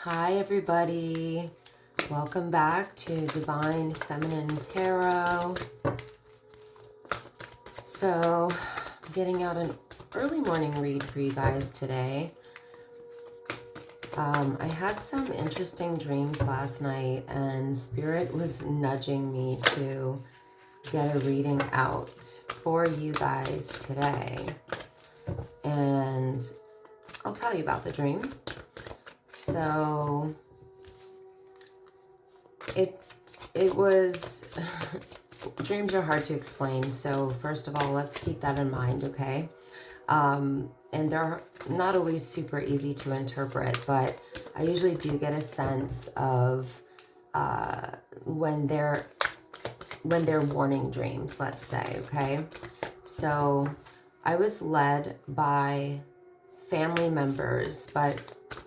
Hi everybody, welcome back to Divine Feminine Tarot. So I'm getting out an early morning read for you guys today. I had some interesting dreams last night and Spirit was nudging me to get a reading out for you guys today. And I'll tell you about the dream. So it was, dreams are hard to explain. So first of all, let's keep that in mind, okay? And they're not always super easy to interpret, but I usually do get a sense of when they're warning dreams, let's say, okay? So I was led by family members, but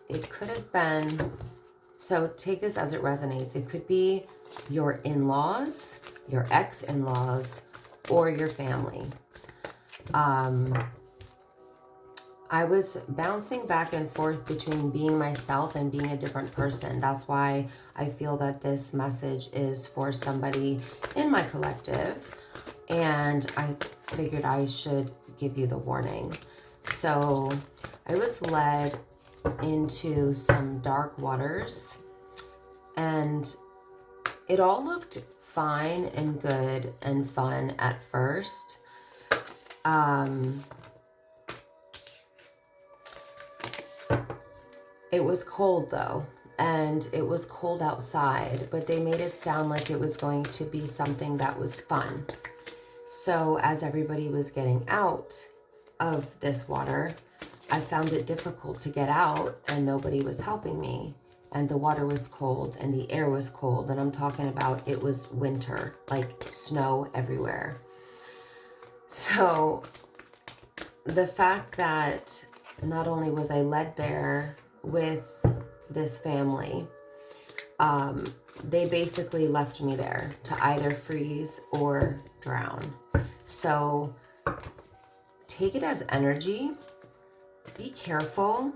it could have been, so take this as it resonates. It could be your in-laws, your ex-in-laws, or your family. I was bouncing back and forth between being myself and being a different person. That's why I feel that this message is for somebody in my collective. And I figured I should give you the warning. So I was led into some dark waters and it all looked fine and good and fun at first. It was cold though, and it was cold outside, but they made it sound like it was going to be something that was fun. So as everybody was getting out of this water, I found it difficult to get out and nobody was helping me. And the water was cold and the air was cold. And I'm talking about it was winter, like snow everywhere. So the fact that not only was I led there with this family, they basically left me there to either freeze or drown. So take it as energy. Be careful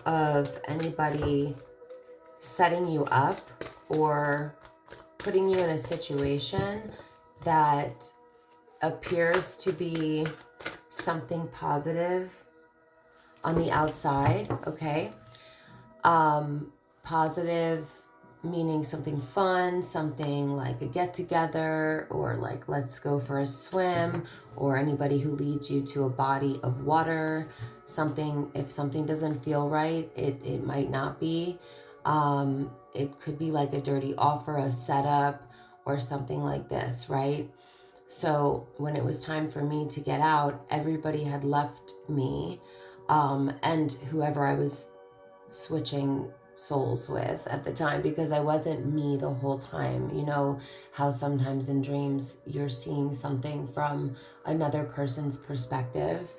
of anybody setting you up or putting you in a situation that appears to be something positive on the outside, okay? Positive meaning something fun, something like a get-together, or like let's go for a swim, or anybody who leads you to a body of water. Something, if something doesn't feel right, it might not be. It could be like a dirty offer, a setup, or something like this, right? So when it was time for me to get out, everybody had left me, and whoever I was switching souls with at the time, because I wasn't me the whole time. You know how sometimes in dreams you're seeing something from another person's perspective.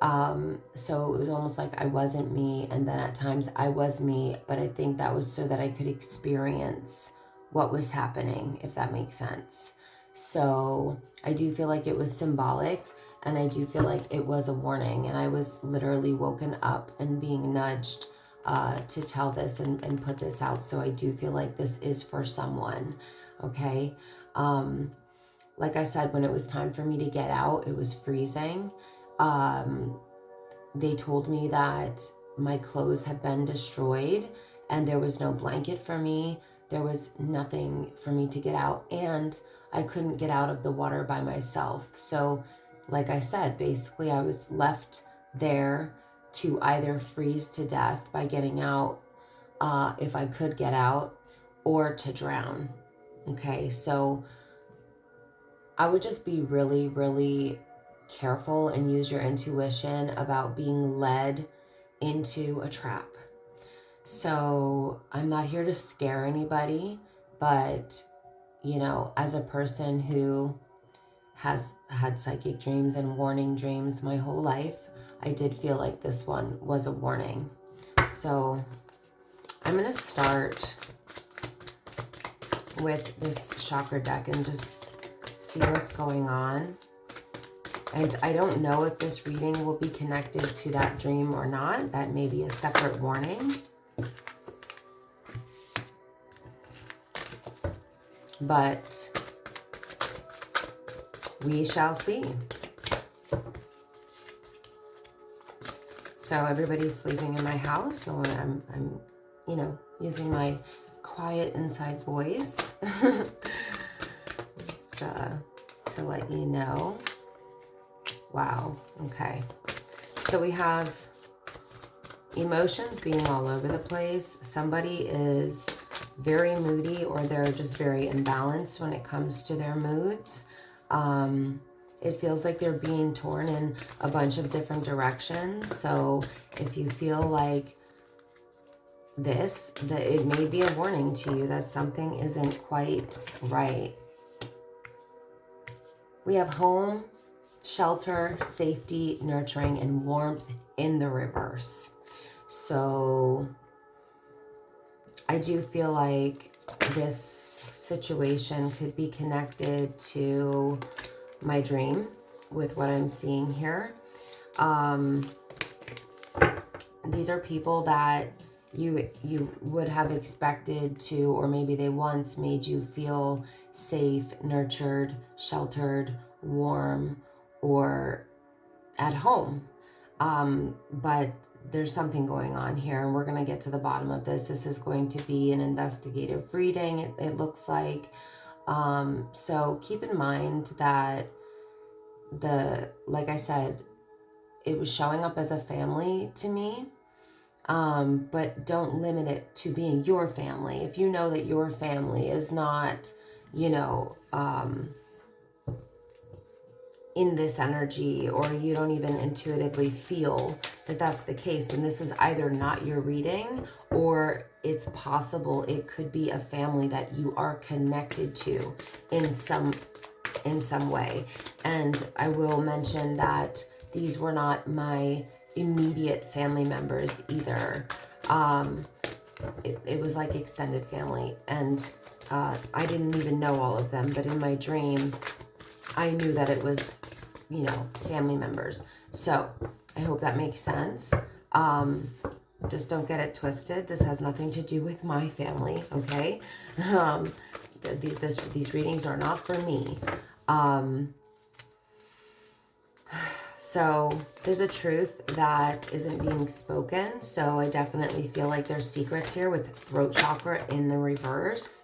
So it was almost like I wasn't me, and then at times I was me, but I think that was so that I could experience what was happening, if that makes sense. So I do feel like it was symbolic, and I do feel like it was a warning, and I was literally woken up and being nudged to tell this and put this out. So I do feel like this is for someone, okay? Like I said, when it was time for me to get out, it was freezing. They told me that my clothes had been destroyed and there was no blanket for me. There was nothing for me to get out, and I couldn't get out of the water by myself. So like I said, basically I was left there to either freeze to death by getting out, if I could get out, or to drown. Okay, so I would just be really, really careful and use your intuition about being led into a trap. So I'm not here to scare anybody, but you know, as a person who has had psychic dreams and warning dreams my whole life, I did feel like this one was a warning. So I'm going to start with this chakra deck and just see what's going on. And I don't know if this reading will be connected to that dream or not. That may be a separate warning. but we shall see. So everybody's sleeping in my house, so I'm you know, using my quiet inside voice just to let you know. Wow, okay. So we have emotions being all over the place. Somebody is very moody, or they're just very imbalanced when it comes to their moods. It feels like they're being torn in a bunch of different directions. So if you feel like this, that it may be a warning to you that something isn't quite right. We have home, shelter, safety, nurturing, and warmth in the reverse. So I do feel like this situation could be connected to my dream with what I'm seeing here. These are people that you would have expected to, or maybe they once made you feel safe, nurtured, sheltered, warm, or at home. But there's something going on here, and we're going to get to the bottom of this. This is going to be an investigative reading, it looks like. So keep in mind that like I said, it was showing up as a family to me. But don't limit it to being your family. If you know that your family is not, you know, in this energy, or you don't even intuitively feel that that's the case, then this is either not your reading, or it's possible it could be a family that you are connected to in some way. And I will mention that these were not my immediate family members either. It was like extended family, and I didn't even know all of them, but in my dream I knew that it was, you know, family members. So I hope that makes sense. Just don't get it twisted. This has nothing to do with my family, okay? These readings are not for me. So there's a truth that isn't being spoken. So I definitely feel like there's secrets here with throat chakra in the reverse.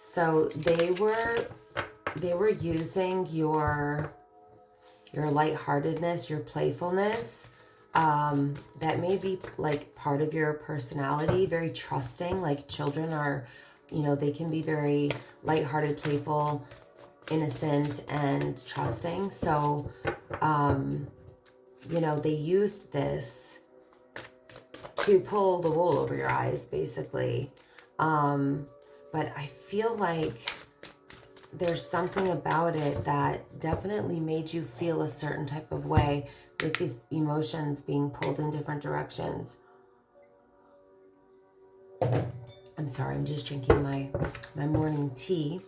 So they were using your lightheartedness, your playfulness, that may be like part of your personality, very trusting. Like children are, you know, they can be very lighthearted, playful, innocent, and trusting. So, you know, they used this to pull the wool over your eyes, basically. But I feel like there's something about it that definitely made you feel a certain type of way, with these emotions being pulled in different directions. I'm sorry, I'm just drinking my morning tea.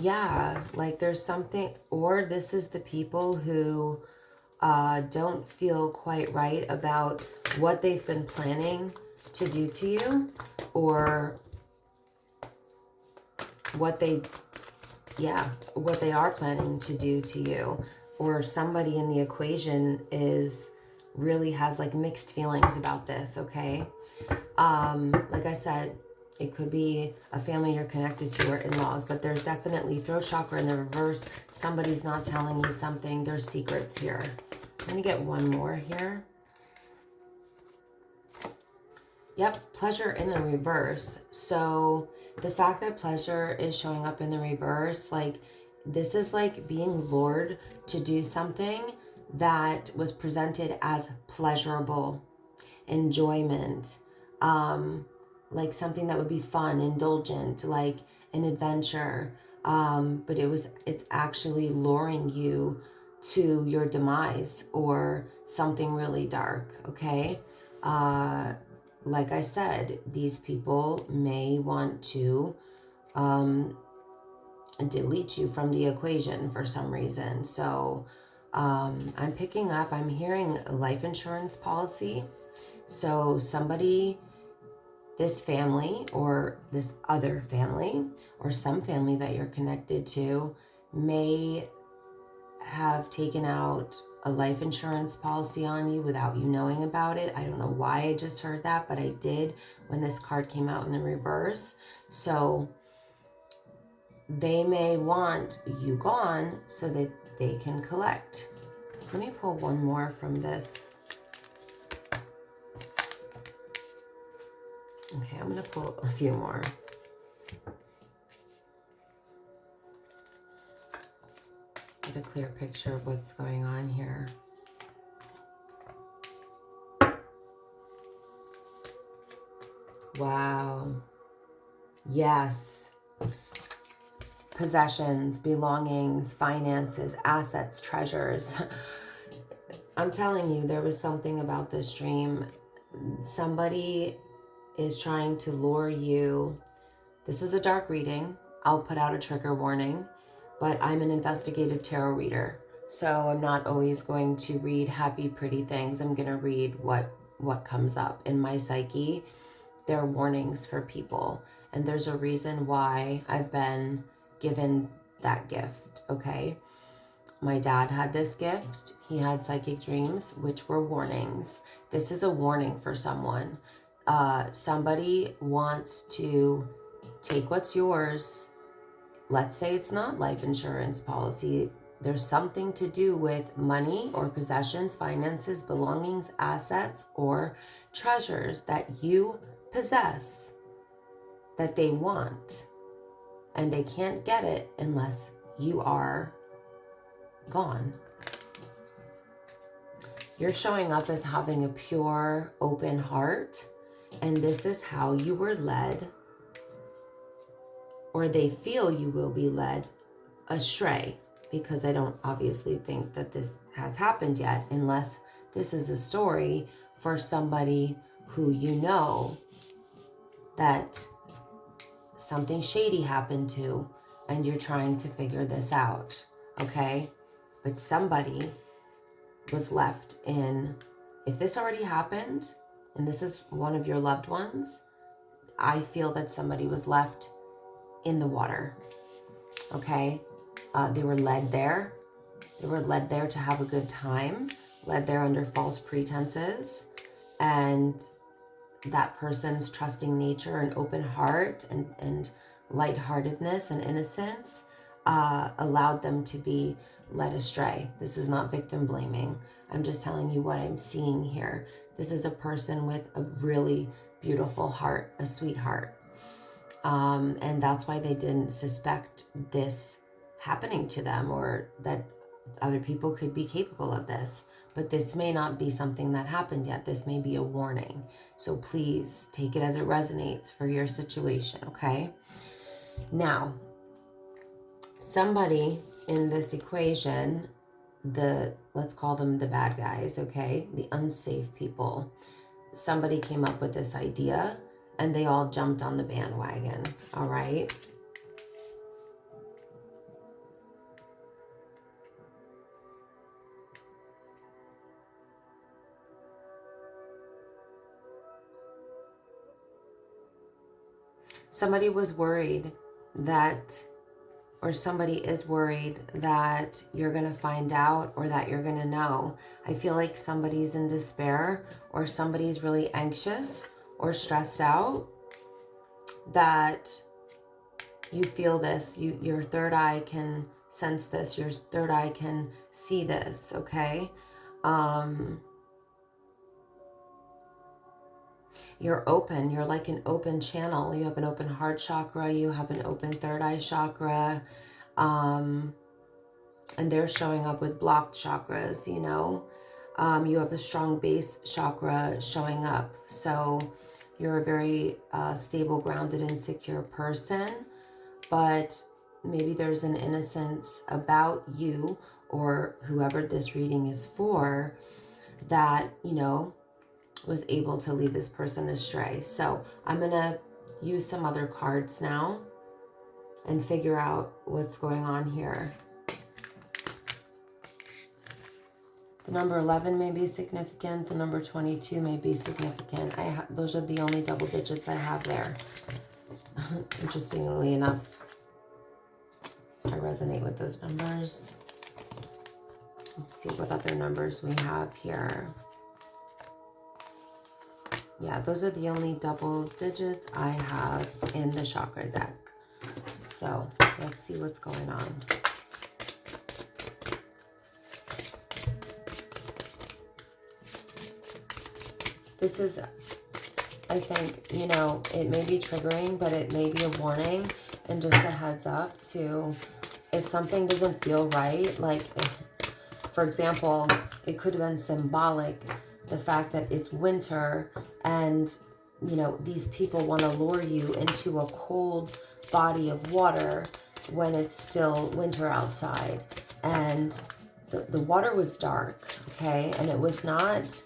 Yeah, like there's something, or this is the people who don't feel quite right about what they've been planning to do to you, or what they are planning to do to you, or somebody in the equation really has like mixed feelings about this, okay? Like I said, it could be a family you're connected to, or in-laws, but there's definitely throat chakra in the reverse. Somebody's not telling you something. There's secrets here. I'm gonna get one more here. Yep, pleasure in the reverse. So the fact that pleasure is showing up in the reverse, like this is like being lured to do something that was presented as pleasurable, enjoyment, like something that would be fun, indulgent, like an adventure. But it's actually luring you to your demise or something really dark, okay? Like I said, these people may want to delete you from the equation for some reason. So I'm picking up, I'm hearing a life insurance policy. So somebody, this family or this other family or some family that you're connected to may have taken out a life insurance policy on you without you knowing about it. I don't know why I just heard that, but I did when this card came out in the reverse. So they may want you gone so that they can collect. Let me pull one more from this. Okay, I'm going to pull a few more. Get a clear picture of what's going on here. Wow. Yes. Possessions, belongings, finances, assets, treasures. I'm telling you, there was something about this dream. Somebody is trying to lure you. This is a dark reading. I'll put out a trigger warning, but I'm an investigative tarot reader. So I'm not always going to read happy, pretty things. I'm going to read what comes up in my psyche. There are warnings for people, and there's a reason why I've been given that gift, okay? My dad had this gift. He had psychic dreams, which were warnings. This is a warning for someone. Somebody wants to take what's yours. Let's say it's not life insurance policy. There's something to do with money or possessions, finances, belongings, assets, or treasures that you possess that they want. And they can't get it unless you are gone. You're showing up as having a pure, open heart, and this is how you were led, or they feel you will be led astray, because I don't obviously think that this has happened yet, unless this is a story for somebody who you know that something shady happened to, and you're trying to figure this out, okay? But somebody was left in, if this already happened, and this is one of your loved ones, I feel that somebody was left in the water, okay? They were led there. They were led there to have a good time, led there under false pretenses, and that person's trusting nature and open heart and lightheartedness and innocence allowed them to be led astray. This is not victim blaming. I'm just telling you what I'm seeing here. This is a person with a really beautiful heart, a sweetheart. And that's why they didn't suspect this happening to them, or that other people could be capable of this. But this may not be something that happened yet. This may be a warning. So please take it as it resonates for your situation, okay? Now, somebody in this equation, let's call them the bad guys, okay? The unsafe people. Somebody came up with this idea and they all jumped on the bandwagon, all right? Somebody was worried that, or somebody is worried that you're going to find out or that you're going to know. I feel like somebody's in despair, or somebody's really anxious or stressed out, that you feel this. Your third eye can sense this. Your third eye can see this, okay? You're open. You're like an open channel. You have an open heart chakra. You have an open third eye chakra. And they're showing up with blocked chakras, you know. You have a strong base chakra showing up. So you're a very stable, grounded, and secure person. But maybe there's an innocence about you, or whoever this reading is for, that, you know, was able to lead this person astray. So I'm going to use some other cards now and figure out what's going on here. The number 11 may be significant. The number 22 may be significant. Those are the only double digits I have there. Interestingly enough, I resonate with those numbers. Let's see what other numbers we have here. Yeah, those are the only double digits I have in the chakra deck. So let's see what's going on. This is, I think, you know, it may be triggering, but it may be a warning and just a heads up to if something doesn't feel right, like, for example, it could have been symbolic, the fact that it's winter and, you know, these people want to lure you into a cold body of water when it's still winter outside. And the water was dark, okay? And it was not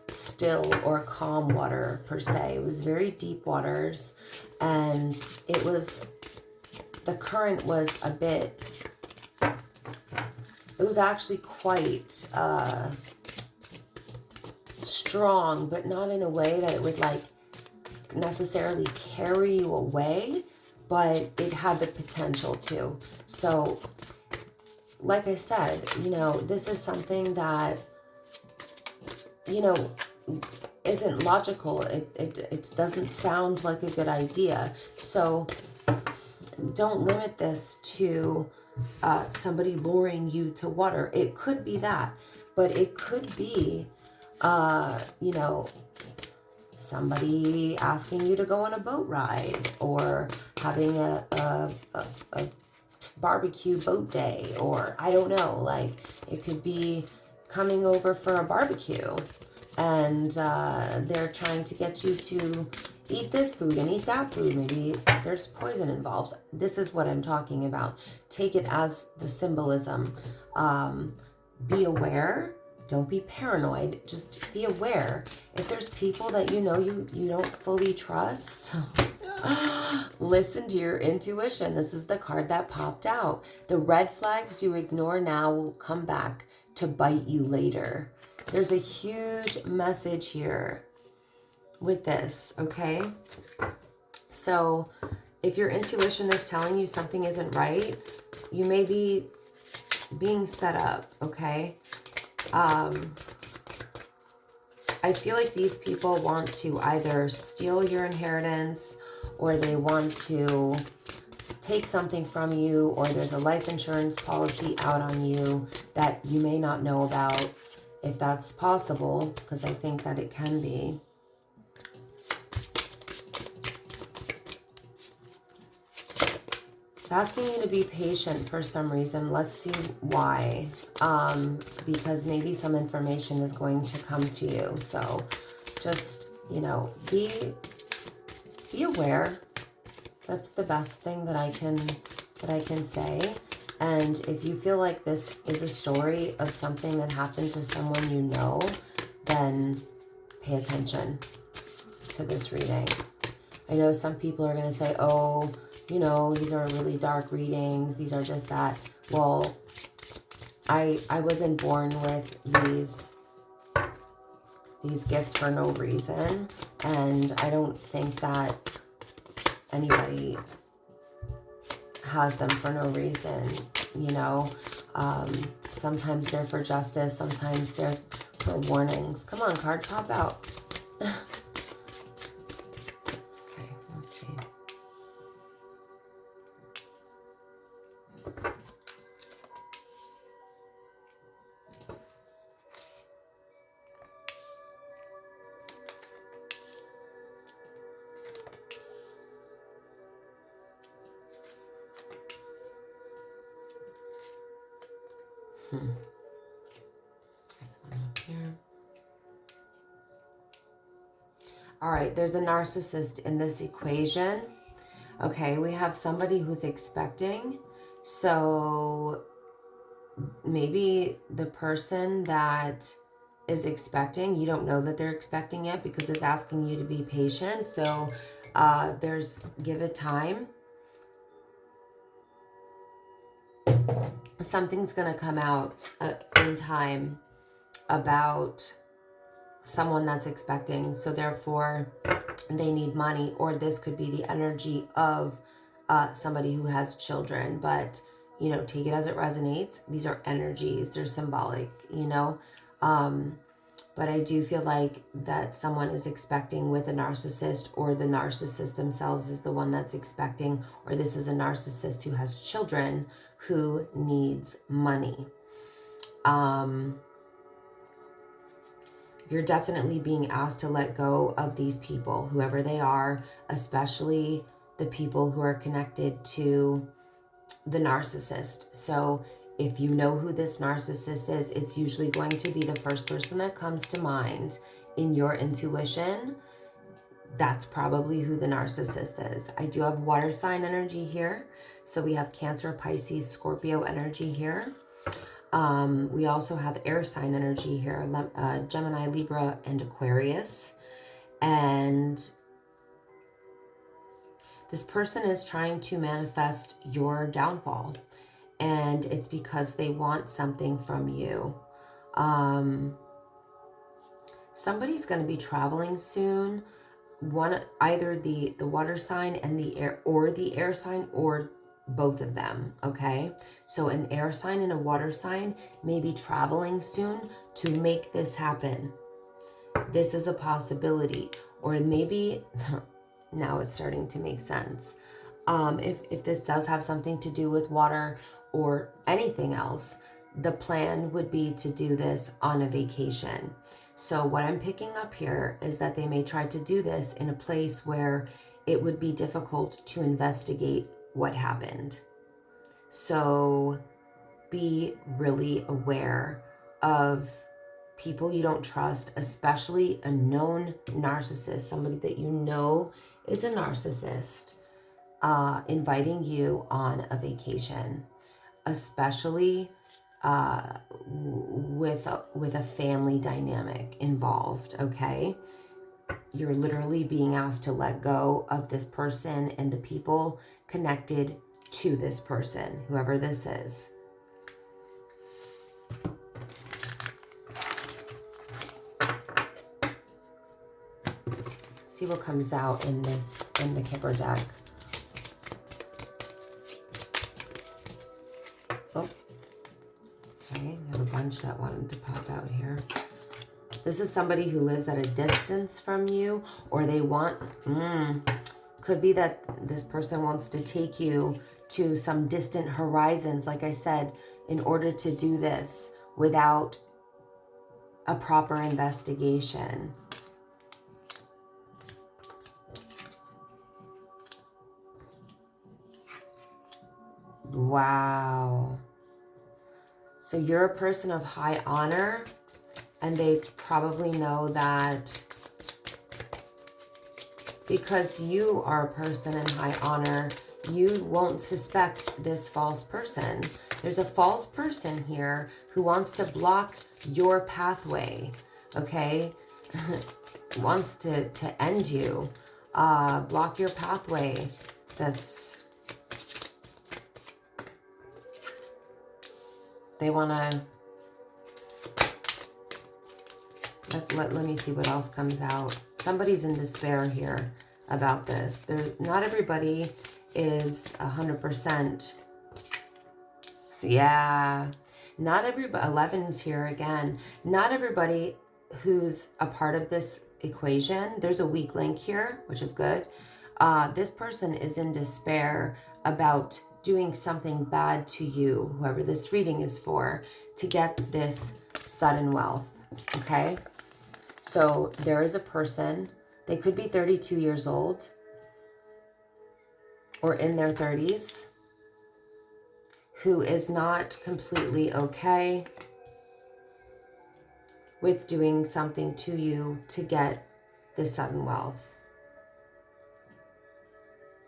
still or calm water per se. It was very deep waters, and it was, the current was a bit, it was actually quite strong, but not in a way that it would like necessarily carry you away, but it had the potential to. So like I said, you know, this is something that, you know, isn't logical. It doesn't sound like a good idea. So don't limit this to somebody luring you to water. It could be that, but it could be, you know, somebody asking you to go on a boat ride, or having a barbecue boat day, or I don't know, like it could be coming over for a barbecue and they're trying to get you to eat this food and eat that food. Maybe there's poison involved. This is what I'm talking about. Take it as the symbolism. Be aware. Don't be paranoid. Just be aware. If there's people that you know you don't fully trust, listen to your intuition. This is the card that popped out. The red flags you ignore now will come back to bite you later. There's a huge message here with this, okay? So if your intuition is telling you something isn't right, you may be being set up, okay? I feel like these people want to either steal your inheritance, or they want to take something from you, or there's a life insurance policy out on you that you may not know about, if that's possible, because I think that it can be. It's asking you to be patient for some reason. Let's see why. Because maybe some information is going to come to you. So just, you know, be aware. That's the best thing that I can say. And if you feel like this is a story of something that happened to someone you know, then pay attention to this reading. I know some people are going to say, oh, you know, these are really dark readings. These are just that. Well, I wasn't born with these gifts for no reason. And I don't think that anybody has them for no reason, you know. Sometimes they're for justice, sometimes they're for warnings. Come on, card, pop out. Okay, let's see. This one up here. All right, there's a narcissist in this equation. Okay, we have somebody who's expecting. So maybe the person that is expecting, you don't know that they're expecting yet because it's asking you to be patient. So give it time. something's going to come out in time about someone that's expecting. So therefore, they need money, or this could be the energy of somebody who has children. But, you know, take it as it resonates. These are energies. They're symbolic, you know. But I do feel like that someone is expecting with a narcissist, or the narcissist themselves is the one that's expecting, or this is a narcissist who has children who needs money. You're definitely being asked to let go of these people, whoever they are, especially the people who are connected to the narcissist. So if you know who this narcissist is, it's usually going to be the first person that comes to mind in your intuition. That's probably who the narcissist is. I do have water sign energy here. So we have Cancer, Pisces, Scorpio energy here. We also have air sign energy here, Gemini, Libra, and Aquarius. And this person is trying to manifest your downfall. And it's because they want something from you. Somebody's going to be traveling soon. Either the water sign and the air sign, or both of them. Okay, so an air sign and a water sign may be traveling soon to make this happen. This is a possibility. Or maybe now it's starting to make sense. If this does have something to do with water or anything else, the plan would be to do this on a vacation. So what I'm picking up here is that they may try to do this in a place where it would be difficult to investigate what happened. So be really aware of people you don't trust, especially a known narcissist, somebody that you know is a narcissist, inviting you on a vacation, especially with a family dynamic involved. Okay, you're literally being asked to let go of this person and the people connected to this person, whoever this is. See what comes out in the Kipper deck. Oh, okay, I have a bunch that wanted to pop out here. This is somebody who lives at a distance from you, or they want, could be that this person wants to take you to some distant horizons, like I said, in order to do this without a proper investigation. Wow. So you're a person of high honor, and they probably know that because you are a person in high honor, you won't suspect this false person. There's a false person here who wants to block your pathway, okay? Wants to end you, block your pathway. They want to, let me see what else comes out. Somebody's in despair here about this. Not everybody is 100%. So yeah, not everybody, 11's here again. Not everybody who's a part of this equation, there's a weak link here, which is good. This person is in despair about doing something bad to you, whoever this reading is for, to get this sudden wealth, okay? So there is a person, they could be 32 years old or in their 30s, who is not completely okay with doing something to you to get this sudden wealth.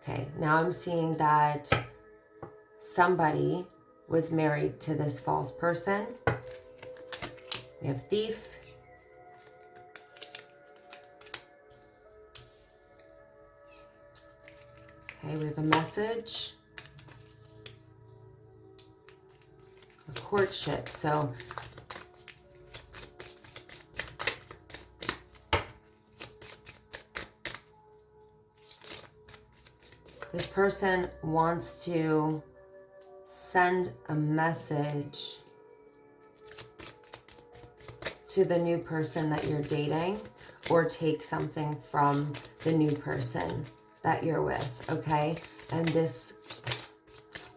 Okay, now I'm seeing that somebody was married to this false person. We have thief. Okay, we have a message. courtship. So this person wants to send a message to the new person that you're dating, or take something from the new person that you're with, okay? And this,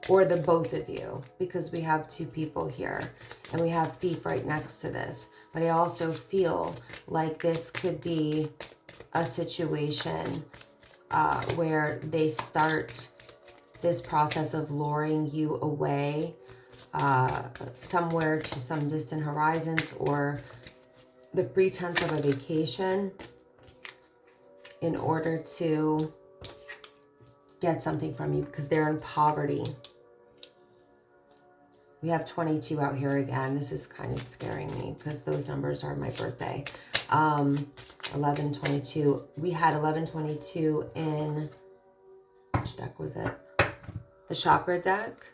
or the both of you, because we have two people here and we have thief right next to this. But I also feel like this could be a situation where they start this process of luring you away somewhere to some distant horizons, or the pretense of a vacation in order to get something from you, because they're in poverty. We have 22 out here again. This is kind of scaring me because those numbers are my birthday. 1122. We had 1122 in, which deck was it? The chakra deck.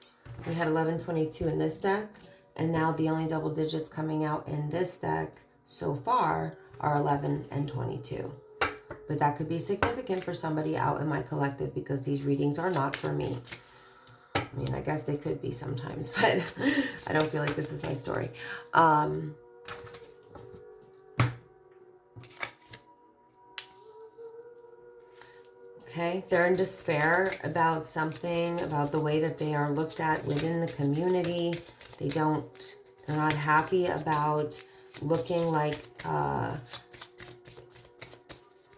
We had 1122 in this deck, and now the only double digits coming out in this deck so far are 11 and 22. But that could be significant for somebody out in my collective, because these readings are not for me. I mean, I guess they could be sometimes, but I don't feel like this is my story. Okay, they're in despair about something, about the way that they are looked at within the community. They're not happy about looking like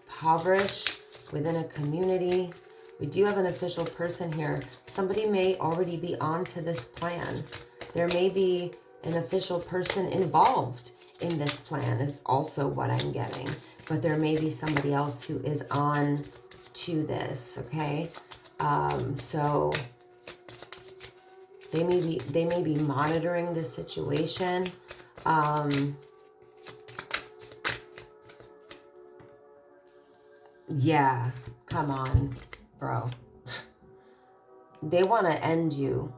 impoverished within a community. We do have an official person here. Somebody may already be onto this plan. There may be an official person involved in this plan is also what I'm getting. But there may be somebody else who is on to this, okay? So they may be monitoring this situation. Yeah, come on, bro. They want to end you,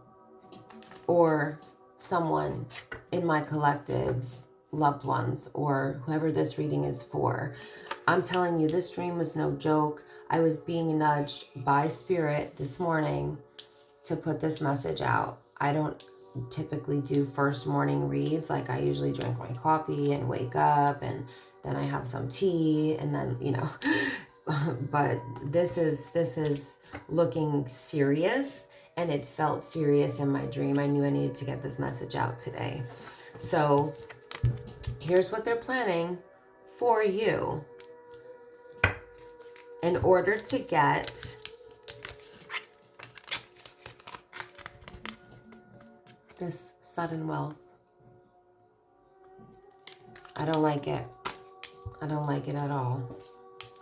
or someone in my collective's loved ones, or whoever this reading is for. I'm telling you, this dream was no joke. I was being nudged by spirit this morning to put this message out. I don't typically do first morning reads. Like, I usually drink my coffee and wake up, and then I have some tea, and then, you know, but this is looking serious, and it felt serious in my dream. I knew I needed to get this message out today. So here's what they're planning for you in order to get this sudden wealth. I don't like it. I don't like it at all,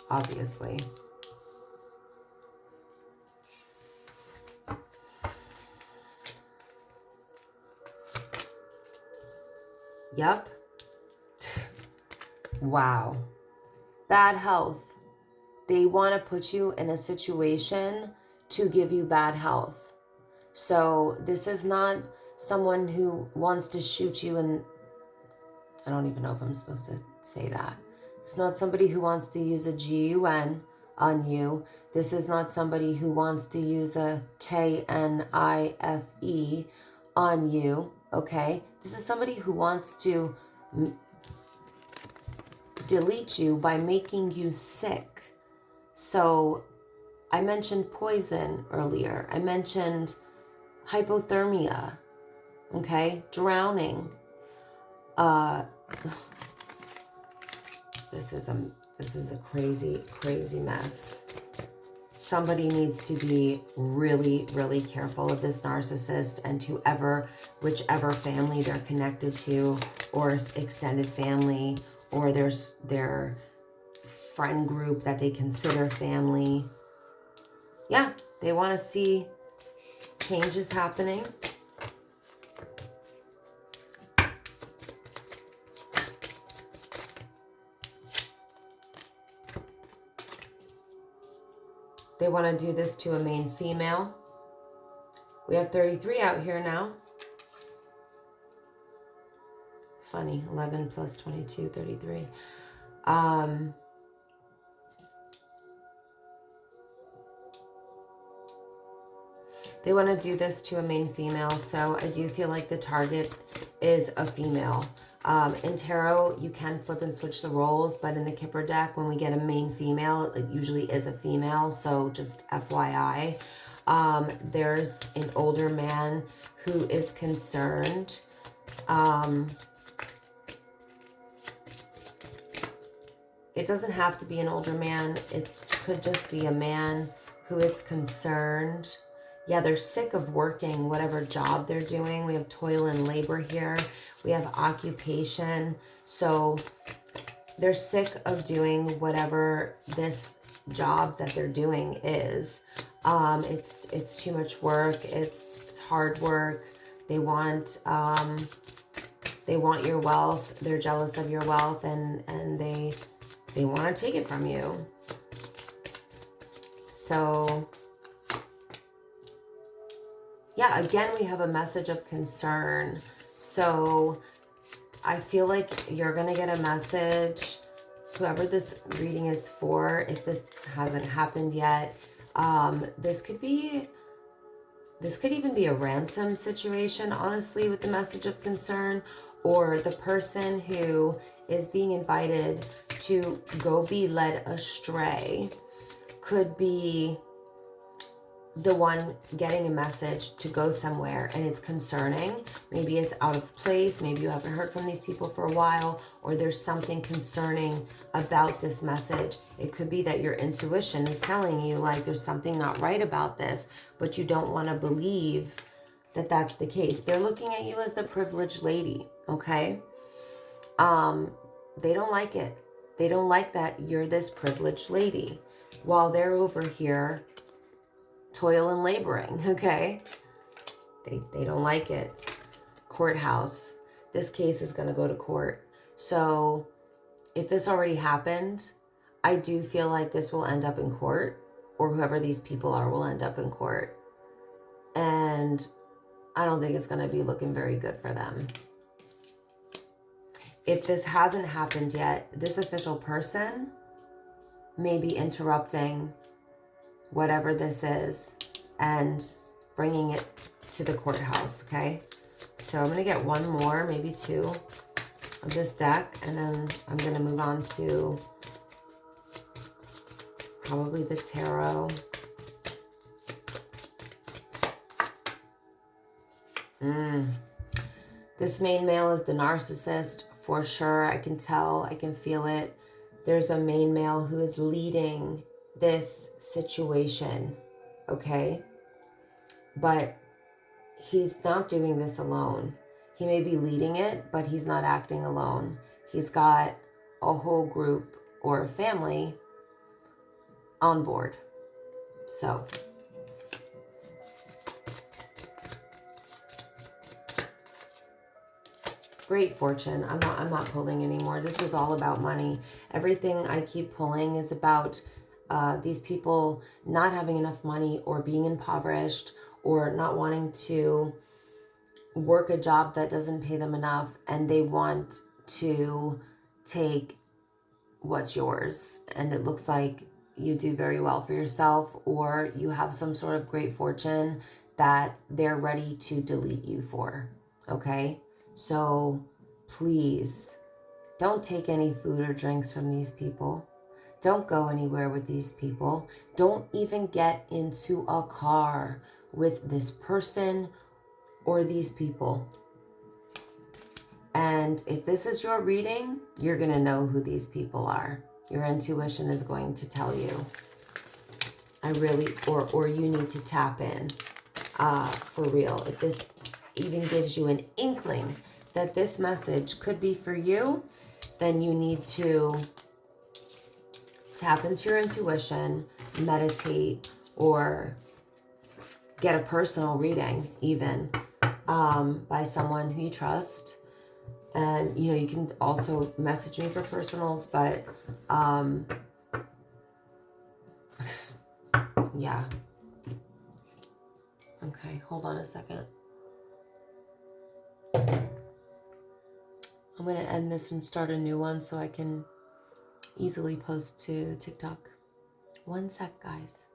obviously. Yep. Wow. Bad health. They want to put you in a situation to give you bad health. So this is not someone who wants to shoot you, and I don't even know if I'm supposed to say that. It's not somebody who wants to use a GUN on you. This is not somebody who wants to use a KNIFE on you, okay? This is somebody who wants to delete you by making you sick. So I mentioned poison earlier. I mentioned hypothermia, okay? Drowning. This is a crazy mess. Somebody needs to be really, really careful of this narcissist, and to whichever family they're connected to, or extended family, or their friend group that they consider family. Yeah, they want to see changes happening. They want to do this to a main female. We have 33 out here now. Funny, 11 plus 22, 33. They want to do this to a main female, so I do feel like the target is a female. In tarot, you can flip and switch the roles, but in the Kipper deck, when we get a main female, it usually is a female, so just FYI. There's an older man who is concerned. It doesn't have to be an older man. It could just be a man who is concerned. Yeah, they're sick of working whatever job they're doing. We have toil and labor here. We have occupation. So they're sick of doing whatever this job that they're doing is. It's too much work. It's hard work. They want your wealth. They're jealous of your wealth, and they want to take it from you. So yeah, again, we have a message of concern. So I feel like you're going to get a message, whoever this reading is for, if this hasn't happened yet. This could even be a ransom situation, honestly, with the message of concern, or the person who is being invited to go be led astray could be the one getting a message to go somewhere, and it's concerning. Maybe it's out of place. Maybe you haven't heard from these people for a while, or there's something concerning about this message. It could be that your intuition is telling you, like, there's something not right about this, but you don't want to believe that that's the case. They're looking at you as the privileged lady, okay? They don't like it. They don't like that you're this privileged lady while they're over here toil and laboring, okay? They don't like it. Courthouse. This case is going to go to court. So if this already happened, I do feel like this will end up in court, or whoever these people are will end up in court. And I don't think it's going to be looking very good for them. If this hasn't happened yet, this official person may be interrupting whatever this is and bringing it to the courthouse, okay? So I'm going to get one more, maybe two of this deck, and then I'm going to move on to probably the tarot. This main male is the narcissist for sure. I can tell, I can feel it. There's a main male who is leading this situation, okay? But he's not doing this alone. He may be leading it, but he's not acting alone. He's got a whole group or a family on board. So great fortune. I'm not pulling anymore. This is all about money. Everything I keep pulling is about these people not having enough money, or being impoverished, or not wanting to work a job that doesn't pay them enough, and they want to take what's yours. And it looks like you do very well for yourself, or you have some sort of great fortune that they're ready to delete you for, okay? So please don't take any food or drinks from these people. Don't go anywhere with these people. Don't even get into a car with this person or these people. And if this is your reading, you're going to know who these people are. Your intuition is going to tell you. Or you need to tap in for real. If this even gives you an inkling that this message could be for you, then you need to tap into your intuition, meditate, or get a personal reading even by someone who you trust. And, you know, you can also message me for personals, but yeah. Okay, hold on a second. I'm going to end this and start a new one so I can easily post to TikTok. One sec, guys.